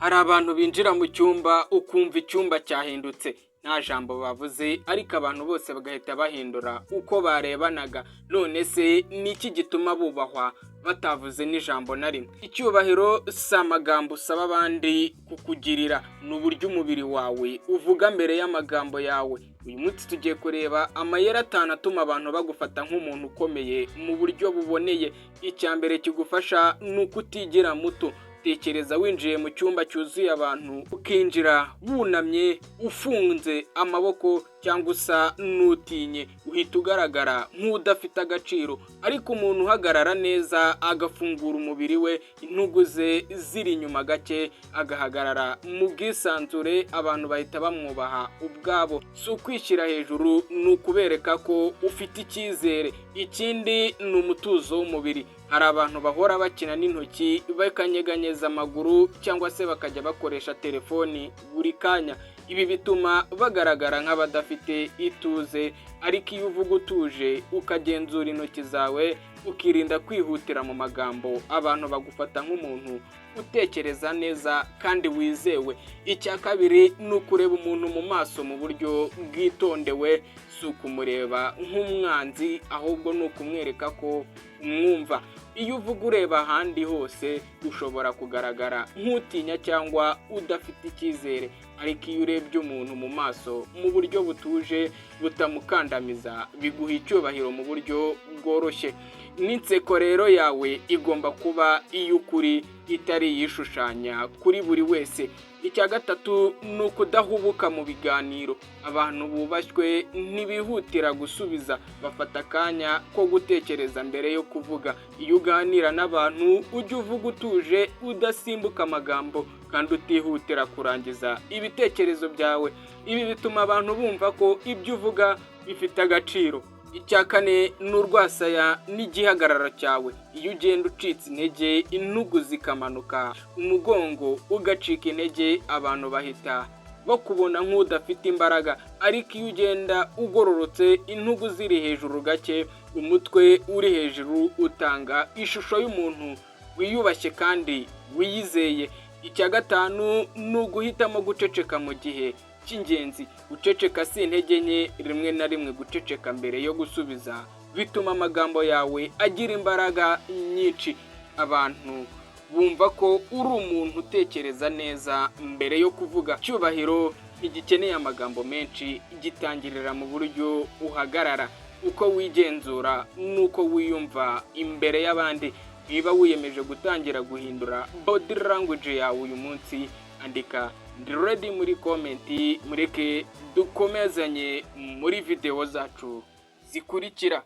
Hari abantu binjira mu cyumba ukumva icyumba cyahindutse nta jambo bavuze ariko abantu bose bagahita bahindura uko barebanaga. None se ni iki gituma bubahwa batavuze n'ijambo na rimwe? Icyubahiro si amagambo usaba abandi kukugirira, ni uburyo umubiri wawe uvuga mbere y'amagambo yawe. Uyu munsi tugiye kureba amayeri 5 atuma abantu bagufata nk'umuntu ukomeye mu buryo buboneye. Icya mbere kigufasha ni ukutigira muto. Tekereza winjiye mu cyumba cyuzuye abantu, ukinjira wunamye ufunze amaboko cyangwa usa n'utinye, uhita ugaragara nk'udafite agaciro. Ariko umuntu uhagarara neza agafungura umubiri we, intugu ze ziri inyuma gake, agahagarara mu bwisanzure, abantu bahita bamwubaha ubwabo. Si ukwishyira hejuru, ni ukubereka ko ufite icyizere. Ikindi ni umutuzo w'umubiri. Hari abantu bahora bakina n'intoki bakanyeganyeza amaguru cyangwa se bakajya bakoresha telefoni buri kanya. Ibi bituma bagaragara nk'abadafite ituze, ariko iyo uvuga utuje ukagenzura intoki zawe ukirinda kwihutira mu magambo, abantu bagufata nk'umuntu utekereza neza kandi wizewe. Icya kabiri ni ukureba umuntu mu maso mu buryo bwitondewe, si ukumureba nk'umwanzi ahubwo ni ukumwereka ko umwumva. Iyo uvuga ureba ahandi hose ushobora kugaragara nk'utinya cyangwa udafite icyizere, ariko iyo urebye umuntu mu maso mu buryo butuje butamukandamiza biguha icyubahiro mu buryo bworoshye. N'inseko rero yawe igomba kuba iy'ukuri itari iyishushanya kuri buri wese. Icya gatatu ni ukudahubuka mu biganiro. Abantu bubashywe ntibihutira gusubiza, bafata akanya ko gutekereza mbere yo kuvuga. Iyo uganira n'abantu ujye uvuga utuje, udasimbuka amagambo kandi utihutira kurangiza ibitekerezo byawe. Ibi bituma abantu bumva ko ibyo uvuga bifite agaciro. Icya kane ni urwasaya n'igihagararo cyawe. Iyo ugenda ucitse intege, intugu zikamanuka, umugongo ugacika intege, abantu bahita bakubona nk'udafite imbaraga. Ariko iyo ugenda ugororotse, intugu ziri hejuru gake, umutwe uri hejuru, utanga ishusho y'umuntu wiyubashye kandi wiyizeye. Icya gatanu ni uguhitamo guceceka mu gihe cy'ingenzi. Guceceka si intege nke, rimwe na rimwe guceceka mbere yo gusubiza bituma amagambo yawe agira imbaraga nyinshi. Abantu bumva ko uri umuntu utekereza neza mbere yo kuvuga. Icyubahiro ntigikeneye amagambo menshi, gitangirira mu buryo uhagarara, uko wigenzura n'uko wiyumva imbere y'abandi. Niba wiyemeje gutangira guhindura body language yawe uyu munsi, andika ndi ready muri komenti, mureke dukomezanye muri video zacu zikurikira.